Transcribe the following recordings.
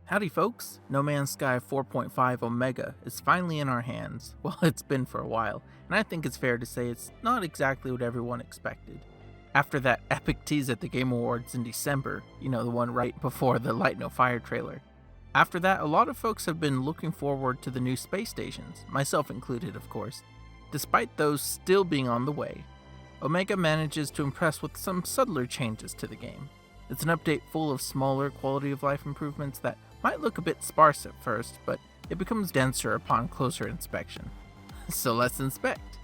Howdy folks, No Man's Sky 4.5 Omega is finally in our hands. Well, it's been for a while, and I think it's fair to say it's not exactly what everyone expected. After that epic tease at the Game Awards in December, the one right before the Light No Fire trailer. After that, a lot of folks have been looking forward to the new space stations, myself included of course. Despite those still being on the way, Omega manages to impress with some subtler changes to the game. It's an update full of smaller quality of life improvements that might look a bit sparse at first, but it becomes denser upon closer inspection. So let's inspect.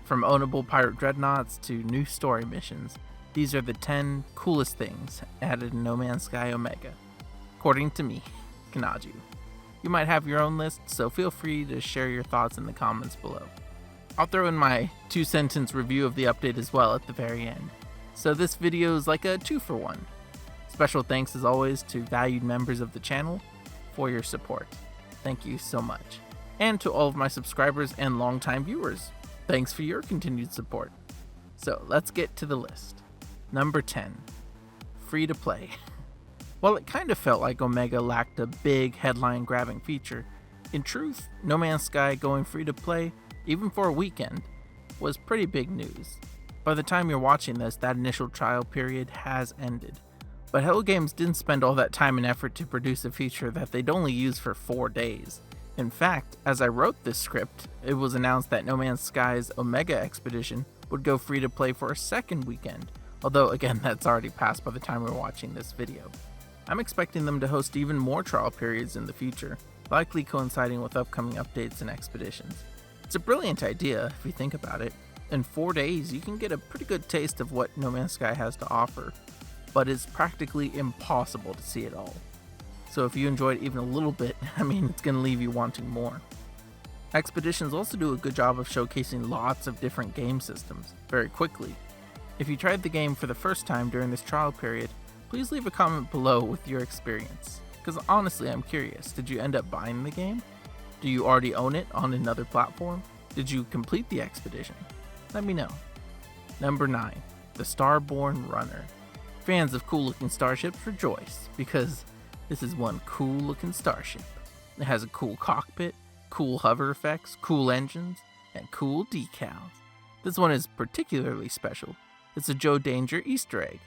From ownable Pirate Dreadnoughts to new story missions, these are the 10 coolest things added in No Man's Sky Omega. According to me, Kanaju. You might have your own list, so feel free to share your thoughts in the comments below. I'll throw in my 2-sentence review of the update as well at the very end. So this video is like a 2-for-1. Special thanks as always to valued members of the channel for your support. Thank you so much. And to all of my subscribers and longtime viewers, thanks for your continued support. So let's get to the list. Number 10, free to play. While it kind of felt like Omega lacked a big headline grabbing feature, in truth, No Man's Sky going free to play, even for a weekend, was pretty big news. By the time you're watching this, that initial trial period has ended. But Hello Games didn't spend all that time and effort to produce a feature that they'd only use for 4 days. In fact, as I wrote this script, it was announced that No Man's Sky's Omega Expedition would go free to play for a second weekend, although again that's already passed by the time we're watching this video. I'm expecting them to host even more trial periods in the future, likely coinciding with upcoming updates and expeditions. It's a brilliant idea if you think about it. In 4 days, you can get a pretty good taste of what No Man's Sky has to offer, but it's practically impossible to see it all. So if you enjoyed even a little bit, it's going to leave you wanting more. Expeditions also do a good job of showcasing lots of different game systems very quickly. If you tried the game for the first time during this trial period, please leave a comment below with your experience. Because honestly, I'm curious, did you end up buying the game? Do you already own it on another platform? Did you complete the expedition? Let me know. Number 9, the Starborn Runner. Fans of cool looking starships rejoice, because this is one cool looking starship. It has a cool cockpit, cool hover effects, cool engines, and cool decals. This one is particularly special. It's a Joe Danger Easter egg.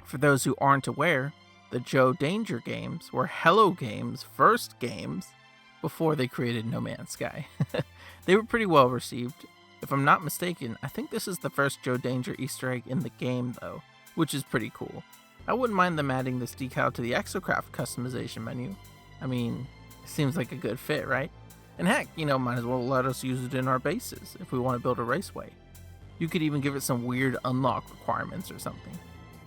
For those who aren't aware, the Joe Danger games were Hello Games' first games before they created No Man's Sky. They were pretty well received. If I'm not mistaken, I think this is the first Joe Danger Easter egg in the game though, which is pretty cool. I wouldn't mind them adding this decal to the Exocraft customization menu. It seems like a good fit, right? And heck, might as well let us use it in our bases if we want to build a raceway. You could even give it some weird unlock requirements or something.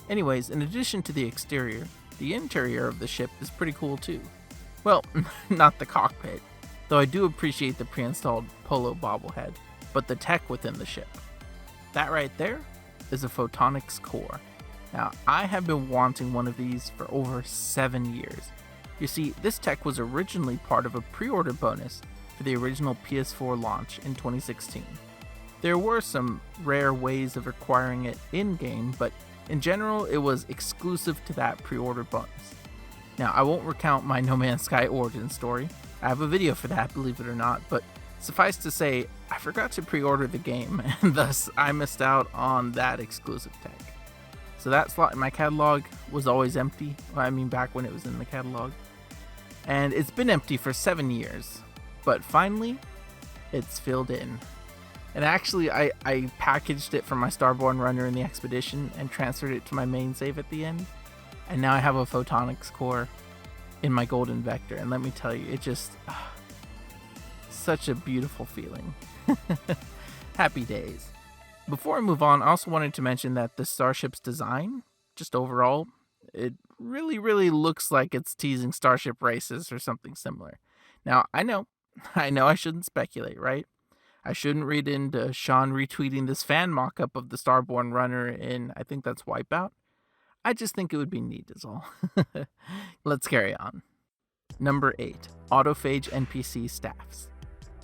Anyways, in addition to the exterior, the interior of the ship is pretty cool too. Well, not the cockpit, though I do appreciate the pre-installed Polo bobblehead, but the tech within the ship. That right there is a photonics core. Now, I have been wanting one of these for over 7 years. You see, this tech was originally part of a pre-order bonus for the original PS4 launch in 2016. There were some rare ways of acquiring it in-game, but in general, it was exclusive to that pre-order bonus. Now, I won't recount my No Man's Sky origin story. I have a video for that, believe it or not, but suffice to say, I forgot to pre-order the game, and thus I missed out on that exclusive tech. So that slot in my catalog was always empty, back when it was in the catalog. And it's been empty for 7 years, but finally, it's filled in. And actually, I packaged it from my Starborn Runner in the Expedition and transferred it to my main save at the end. And now I have a photonics core in my Golden Vector, and let me tell you, it just... such a beautiful feeling. Happy days. Before I move on, I also wanted to mention that the starship's design, just overall, it really looks like it's teasing Starship Races or something similar. Now, I know I shouldn't speculate, right? I shouldn't read into Sean retweeting this fan mock-up of the Starborn Runner in, I think that's Wipeout. I just think it would be neat is all. Let's carry on. Number 8, Autophage NPC Staffs.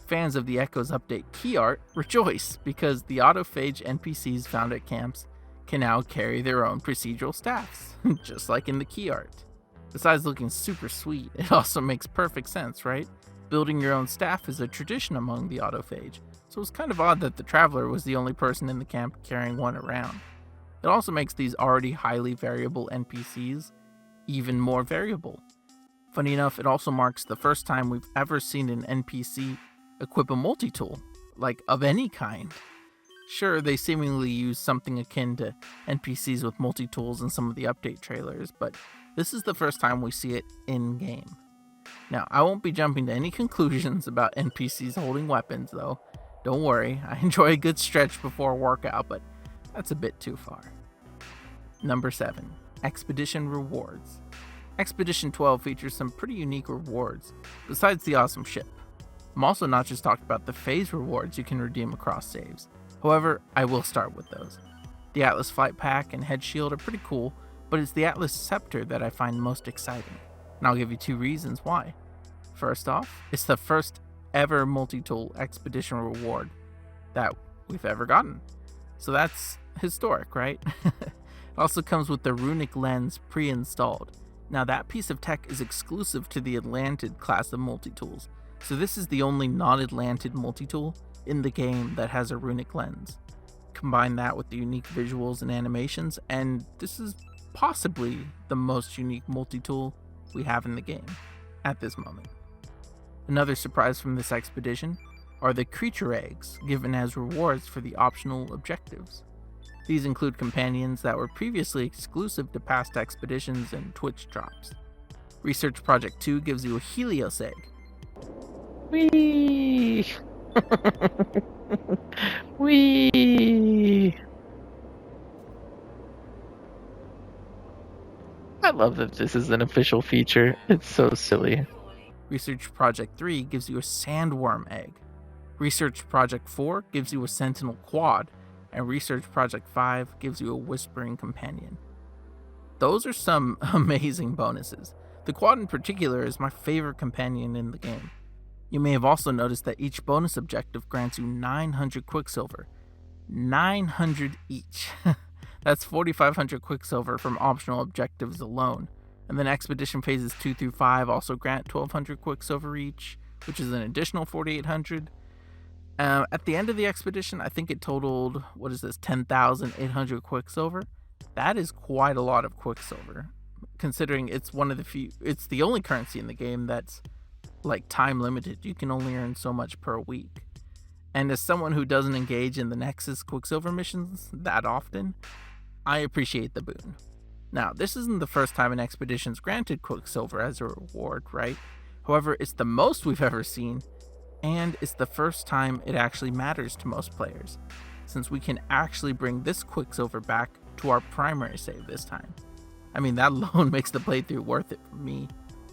Fans of the Echoes update key art rejoice because the Autophage NPCs found at camps can now carry their own procedural staffs, just like in the key art. Besides looking super sweet, it also makes perfect sense, right? Building your own staff is a tradition among the Autophage, so it's kind of odd that the Traveler was the only person in the camp carrying one around. It also makes these already highly variable NPCs even more variable. Funny enough, it also marks the first time we've ever seen an NPC equip a multi-tool, like of any kind. Sure, they seemingly use something akin to NPCs with multi-tools in some of the update trailers, but this is the first time we see it in-game. Now, I won't be jumping to any conclusions about NPCs holding weapons, though. Don't worry, I enjoy a good stretch before a workout, but that's a bit too far. Number 7. Expedition Rewards. Expedition 12 features some pretty unique rewards, besides the awesome ship. I'm also not just talking about the phase rewards you can redeem across saves. However, I will start with those. The Atlas Flight Pack and Head Shield are pretty cool, but it's the Atlas Scepter that I find most exciting, and I'll give you 2 reasons why. First off, it's the first ever multi-tool expedition reward that we've ever gotten, so that's historic, right? It also comes with the Runic Lens pre-installed. Now that piece of tech is exclusive to the Atlantid class of multi-tools, so this is the only non-Atlantid multi-tool in the game that has a Runic Lens. Combine that with the unique visuals and animations, and this is possibly the most unique multi-tool we have in the game at this moment. Another surprise from this expedition are the creature eggs given as rewards for the optional objectives. These include companions that were previously exclusive to past expeditions and Twitch drops. Research Project 2 gives you a Helios egg. Whee! Whee! I love that this is an official feature. It's so silly. Research Project 3 gives you a Sandworm egg. Research Project 4 gives you a Sentinel quad, and Research Project 5 gives you a Whispering Companion. Those are some amazing bonuses. The quad in particular is my favorite companion in the game. You may have also noticed that each bonus objective grants you 900 Quicksilver. 900 each. That's 4,500 Quicksilver from optional objectives alone. And then Expedition Phases 2 through 5 also grant 1,200 Quicksilver each, which is an additional 4,800. At the end of the expedition, I think it totaled, 10,800 Quicksilver? That is quite a lot of Quicksilver, considering it's it's the only currency in the game that's like time limited. You can only earn so much per week. And as someone who doesn't engage in the Nexus Quicksilver missions that often, I appreciate the boon. Now, this isn't the first time an expedition's granted Quicksilver as a reward, right? However, it's the most we've ever seen, and it's the first time it actually matters to most players, since we can actually bring this Quicksilver back to our primary save this time. I mean, that alone makes the playthrough worth it for me,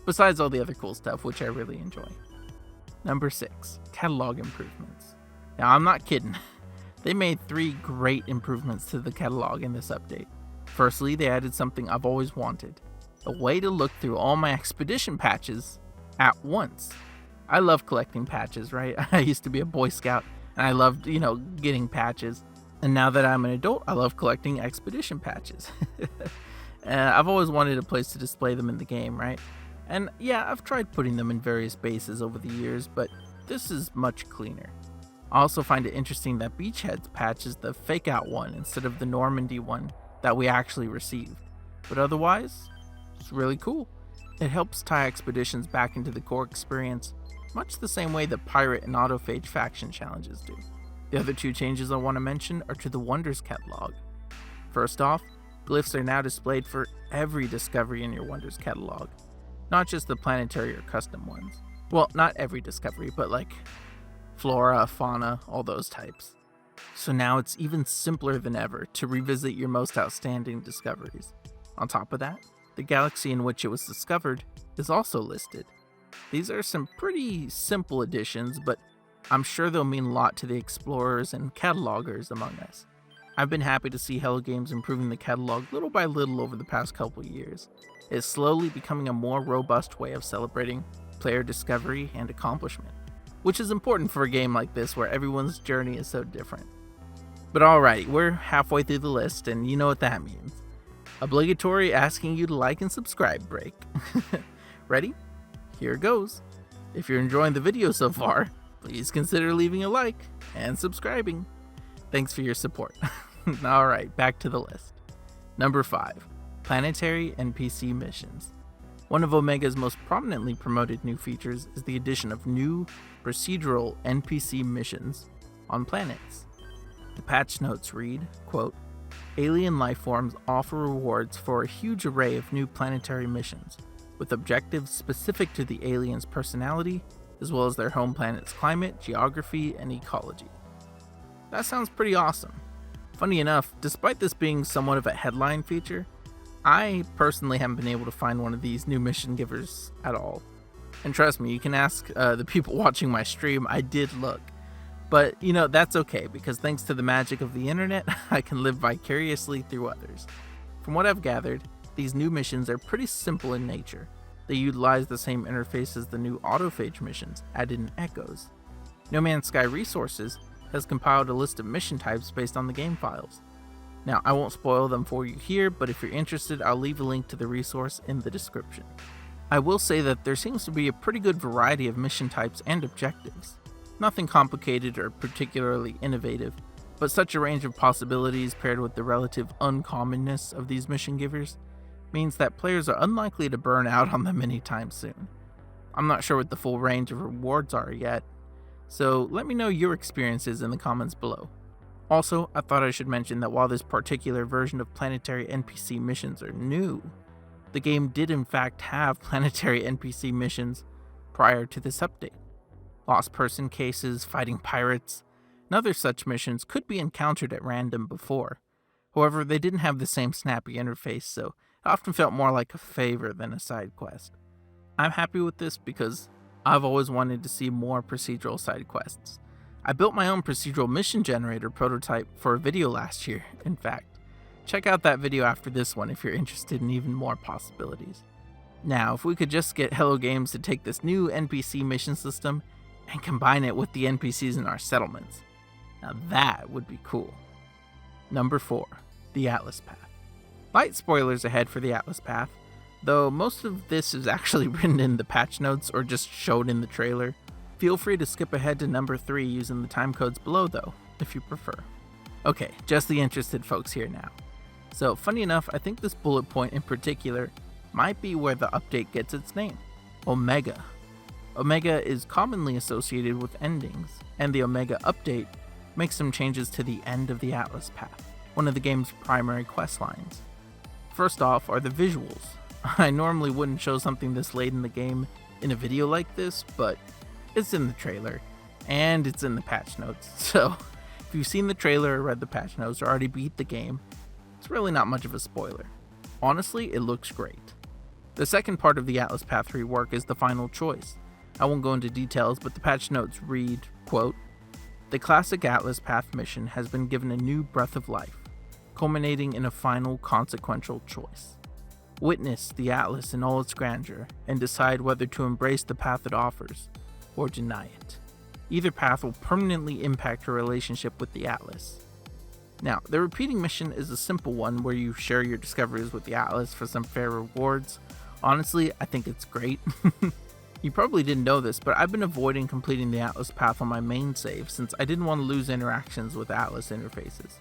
besides all the other cool stuff, which I really enjoy. Number 6, catalog improvements. Now, I'm not kidding. They made 3 great improvements to the catalog in this update. Firstly, they added something I've always wanted, a way to look through all my expedition patches at once. I love collecting patches, right? I used to be a Boy Scout, and I loved, getting patches. And now that I'm an adult, I love collecting expedition patches. I've always wanted a place to display them in the game, right? And yeah, I've tried putting them in various bases over the years, but this is much cleaner. I also find it interesting that Beachhead's patch is the fake out one instead of the Normandy one that we actually received. But otherwise, it's really cool. It helps tie expeditions back into the core experience, much the same way the Pirate and Autophage faction challenges do. The other 2 changes I want to mention are to the Wonders catalog. First off, glyphs are now displayed for every discovery in your Wonders catalog, not just the planetary or custom ones. Well, not every discovery, but like flora, fauna, all those types. So now it's even simpler than ever to revisit your most outstanding discoveries. On top of that, the galaxy in which it was discovered is also listed. These are some pretty simple additions, but I'm sure they'll mean a lot to the explorers and catalogers among us. I've been happy to see Hello Games improving the catalog little by little over the past couple years. It's slowly becoming a more robust way of celebrating player discovery and accomplishment, which is important for a game like this where everyone's journey is so different. But alrighty, we're halfway through the list, and you know what that means. Obligatory asking you to like and subscribe break. Ready? Here goes. If you're enjoying the video so far, please consider leaving a like and subscribing. Thanks for your support. Alright, back to the list. Number 5. Planetary NPC Missions. One of Omega's most prominently promoted new features is the addition of new procedural NPC missions on planets. The patch notes read, quote, "Alien lifeforms offer rewards for a huge array of new planetary missions, with objectives specific to the alien's personality, as well as their home planet's climate, geography, and ecology." That sounds pretty awesome. Funny enough, despite this being somewhat of a headline feature, I personally haven't been able to find one of these new mission givers at all. And trust me, you can ask the people watching my stream, I did look. But, that's okay, because thanks to the magic of the internet, I can live vicariously through others. From what I've gathered, these new missions are pretty simple in nature. They utilize the same interface as the new Autophage missions, added in Echoes. No Man's Sky Resources has compiled a list of mission types based on the game files. Now, I won't spoil them for you here, but if you're interested, I'll leave a link to the resource in the description. I will say that there seems to be a pretty good variety of mission types and objectives. Nothing complicated or particularly innovative, but such a range of possibilities paired with the relative uncommonness of these mission givers means that players are unlikely to burn out on them anytime soon. I'm not sure what the full range of rewards are yet, so let me know your experiences in the comments below. Also, I thought I should mention that while this particular version of planetary NPC missions are new, the game did in fact have planetary NPC missions prior to this update. Lost person cases, fighting pirates, and other such missions could be encountered at random before. However, they didn't have the same snappy interface, so it often felt more like a favor than a side quest. I'm happy with this because I've always wanted to see more procedural side quests. I built my own procedural mission generator prototype for a video last year, in fact. Check out that video after this one if you're interested in even more possibilities. Now, if we could just get Hello Games to take this new NPC mission system and combine it with the NPCs in our settlements, now that would be cool. Number 4. The Atlas Path. Light spoilers ahead for the Atlas Path, though most of this is actually written in the patch notes or just showed in the trailer. Feel free to skip ahead to number 3 using the timecodes below though, if you prefer. Okay, just the interested folks here now. So funny enough, I think this bullet point in particular might be where the update gets its name, Omega. Omega is commonly associated with endings, and the Omega update makes some changes to the end of the Atlas Path, one of the game's primary quest lines. First off are the visuals. I normally wouldn't show something this late in the game in a video like this, but it's in the trailer, and it's in the patch notes, so if you've seen the trailer or read the patch notes or already beat the game, it's really not much of a spoiler. Honestly, it looks great. The second part of the Atlas Path rework is the final choice. I won't go into details, but the patch notes read, quote, "The classic Atlas Path mission has been given a new breath of life, culminating in a final consequential choice. Witness the Atlas in all its grandeur and decide whether to embrace the path it offers or deny it. Either path will permanently impact your relationship with the Atlas." Now, the repeating mission is a simple one where you share your discoveries with the Atlas for some fair rewards. Honestly, I think it's great. You probably didn't know this, but I've been avoiding completing the Atlas path on my main save since I didn't want to lose interactions with Atlas interfaces.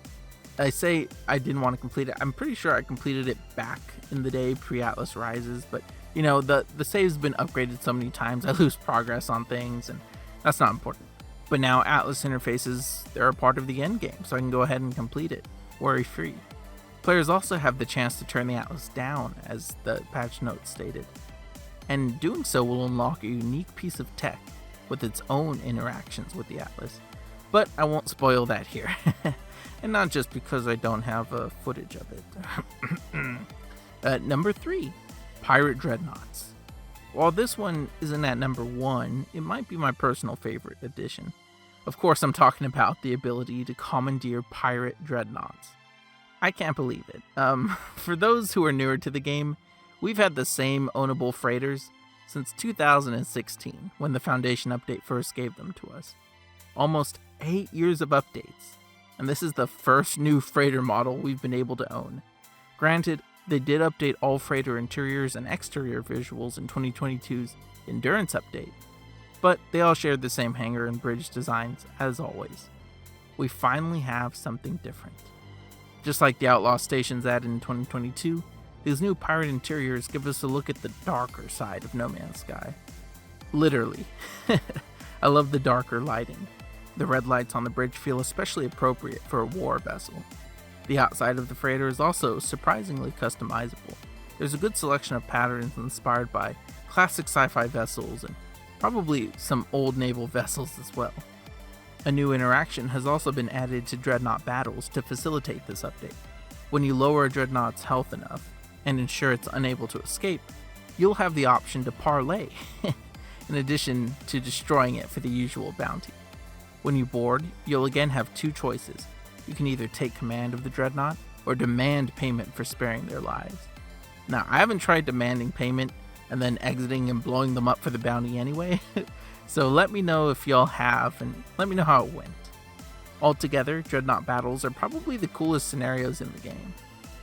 I say I didn't want to complete it, I'm pretty sure I completed it back in the day pre-Atlas Rises, but the save's been upgraded so many times I lose progress on things, and that's not important. But now Atlas interfaces, they're a part of the endgame, so I can go ahead and complete it, worry-free. Players also have the chance to turn the Atlas down, as the patch notes stated, and doing so will unlock a unique piece of tech with its own interactions with the Atlas. But I won't spoil that here, and not just because I don't have footage of it. Number 3, Pirate Dreadnoughts. While this one isn't at number 1, it might be my personal favorite addition. Of course, I'm talking about the ability to commandeer pirate dreadnoughts. I can't believe it. For those who are newer to the game, we've had the same ownable freighters since 2016, when the Foundation update first gave them to us. Almost 8 years of updates, and this is the first new freighter model we've been able to own. Granted, They did update all freighter interiors and exterior visuals in 2022's Endurance update, but they all shared the same hangar and bridge designs as always. We finally have something different. Just like the Outlaw stations added in 2022, these new pirate interiors give us a look at the darker side of No Man's Sky. Literally. I love the darker lighting. The red lights on the bridge feel especially appropriate for a war vessel. The outside of the freighter is also surprisingly customizable. There's a good selection of patterns inspired by classic sci-fi vessels and probably some old naval vessels as well. A new interaction has also been added to Dreadnought battles to facilitate this update. When you lower a Dreadnought's health enough and ensure it's unable to escape, you'll have the option to parlay, in addition to destroying it for the usual bounty. When you board, you'll again have two choices. You can either take command of the Dreadnought or demand payment for sparing their lives. Now, I haven't tried demanding payment and then exiting and blowing them up for the bounty anyway, so let me know if y'all have and let me know how it went. Altogether, Dreadnought battles are probably the coolest scenarios in the game.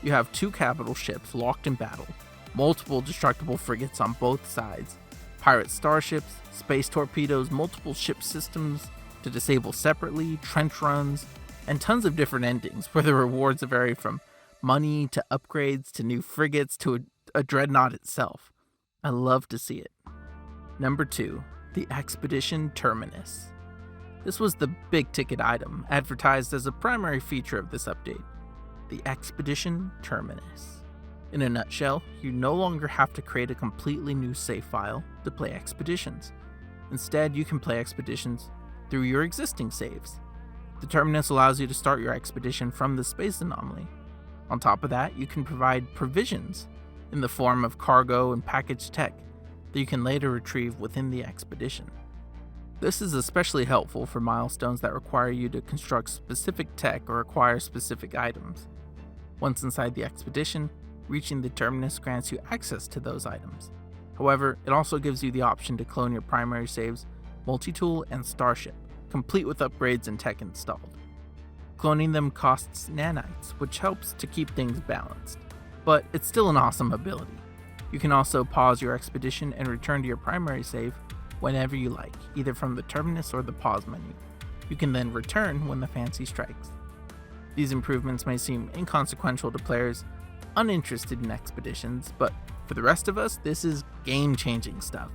You have two capital ships locked in battle, multiple destructible frigates on both sides, pirate starships, space torpedoes, multiple ship systems to disable separately, trench runs, and tons of different endings where the rewards vary from money to upgrades to new frigates to a dreadnought itself. I love to see it. Number 2, the Expedition Terminus. This was the big ticket item advertised as a primary feature of this update, the Expedition Terminus. In a nutshell, you no longer have to create a completely new save file to play Expeditions. Instead, you can play Expeditions through your existing saves. The Terminus allows you to start your expedition from the space anomaly. On top of that, you can provide provisions in the form of cargo and packaged tech that you can later retrieve within the expedition. This is especially helpful for milestones that require you to construct specific tech or acquire specific items. Once inside the expedition, reaching the Terminus grants you access to those items. However, it also gives you the option to clone your primary saves, multi-tool, and starship, complete with upgrades and tech installed. Cloning them costs nanites, which helps to keep things balanced, but it's still an awesome ability. You can also pause your expedition and return to your primary save whenever you like, either from the Terminus or the pause menu. You can then return when the fancy strikes. These improvements may seem inconsequential to players uninterested in expeditions, but for the rest of us, this is game-changing stuff.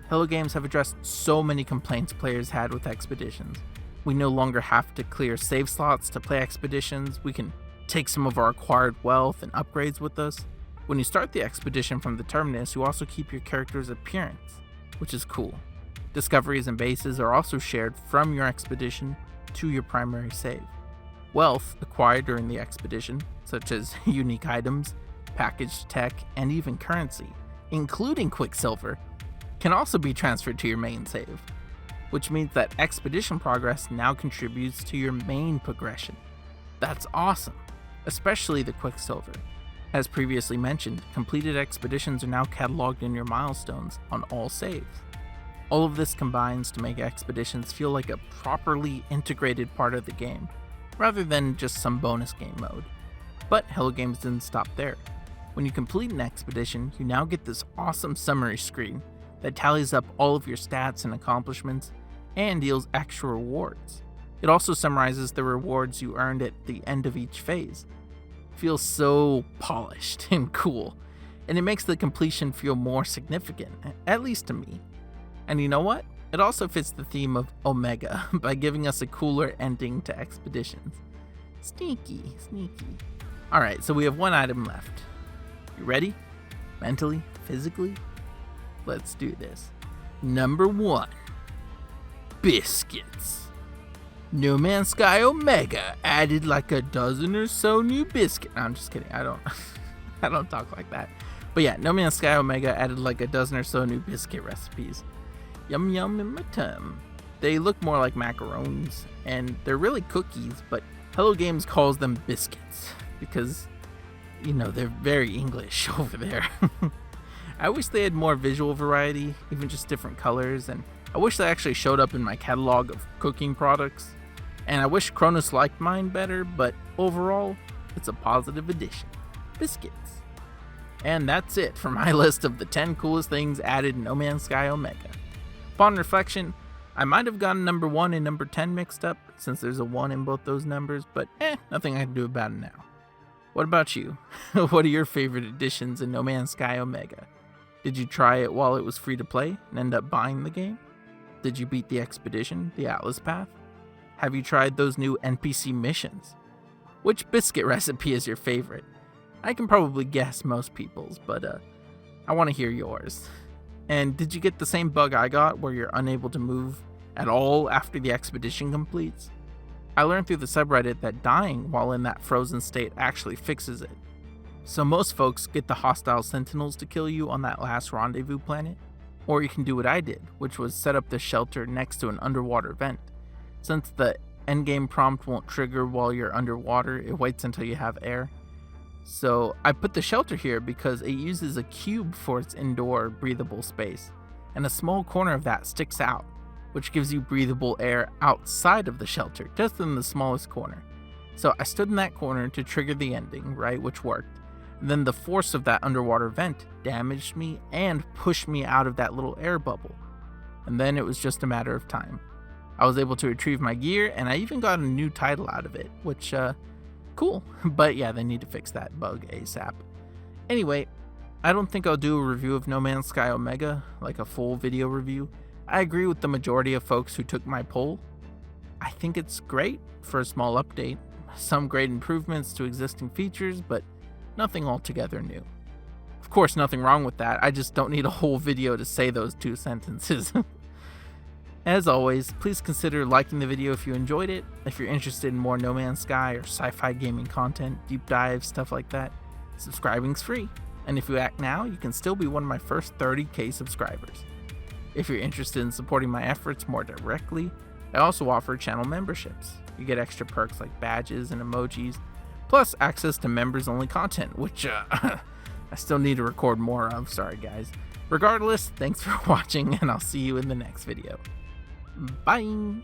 Hello Games have addressed so many complaints players had with expeditions. We no longer have to clear save slots to play expeditions. We can take some of our acquired wealth and upgrades with us. When you start the expedition from the Terminus, you also keep your character's appearance, which is cool. Discoveries and bases are also shared from your expedition to your primary save. Wealth acquired during the expedition, such as unique items, packaged tech, and even currency, including Quicksilver, can also be transferred to your main save, which means that expedition progress now contributes to your main progression. That's awesome, especially the Quicksilver. As previously mentioned, completed expeditions are now cataloged in your milestones on all saves. All of this combines to make expeditions feel like a properly integrated part of the game, rather than just some bonus game mode. But Hello Games didn't stop there. When you complete an expedition, you now get this awesome summary screen that tallies up all of your stats and accomplishments and deals extra rewards. It also summarizes the rewards you earned at the end of each phase. It feels so polished and cool, and it makes the completion feel more significant, at least to me. And you know what? It also fits the theme of Omega by giving us a cooler ending to expeditions. Sneaky, sneaky. Alright, so we have one item left. You ready? Mentally? Physically? Let's do this. Number 1. Biscuits. No Man's Sky Omega added like a dozen or so new biscuits. No, I'm just kidding. I don't talk like that. But yeah, No Man's Sky Omega added like a dozen or so new biscuit recipes. Yum yum in my tum. They look more like macarons, and they're really cookies, but Hello Games calls them biscuits because, you know, they're very English over there. I wish they had more visual variety, even just different colors, and I wish they actually showed up in my catalog of cooking products. And I wish Cronus liked mine better, but overall, it's a positive addition. Biscuits. And that's it for my list of the 10 coolest things added in No Man's Sky Omega. Upon reflection, I might have gotten number 1 and number 10 mixed up, since there's a 1 in both those numbers, but nothing I can do about it now. What about you? What are your favorite additions in No Man's Sky Omega? Did you try it while it was free to play and end up buying the game? Did you beat the Expedition, the Atlas Path? Have you tried those new NPC Missions? Which biscuit recipe is your favorite? I can probably guess most people's, but I want to hear yours. And did you get the same bug I got where you're unable to move at all after the expedition completes? I learned through the subreddit that dying while in that frozen state actually fixes it. So most folks get the hostile sentinels to kill you on that last rendezvous planet, or you can do what I did, which was set up the shelter next to an underwater vent. Since the endgame prompt won't trigger while you're underwater, it waits until you have air. So I put the shelter here because it uses a cube for its indoor breathable space, and a small corner of that sticks out, which gives you breathable air outside of the shelter, just in the smallest corner. So I stood in that corner to trigger the ending, right, which worked. And then the force of that underwater vent damaged me and pushed me out of that little air bubble. And then it was just a matter of time. I was able to retrieve my gear, and I even got a new title out of it, which, cool. But yeah, they need to fix that bug ASAP. Anyway, I don't think I'll do a review of No Man's Sky Omega, like a full video review. I agree with the majority of folks who took my poll. I think it's great for a small update. Some great improvements to existing features, but nothing altogether new. Of course, nothing wrong with that. I just don't need a whole video to say those 2 sentences. As always, please consider liking the video if you enjoyed it. If you're interested in more No Man's Sky or sci-fi gaming content, deep dives, stuff like that, subscribing's free. And if you act now, you can still be one of my first 30k subscribers. If you're interested in supporting my efforts more directly, I also offer channel memberships. You get extra perks like badges and emojis, plus access to members-only content, which I still need to record more of, sorry guys. Regardless, thanks for watching, and I'll see you in the next video. Bye!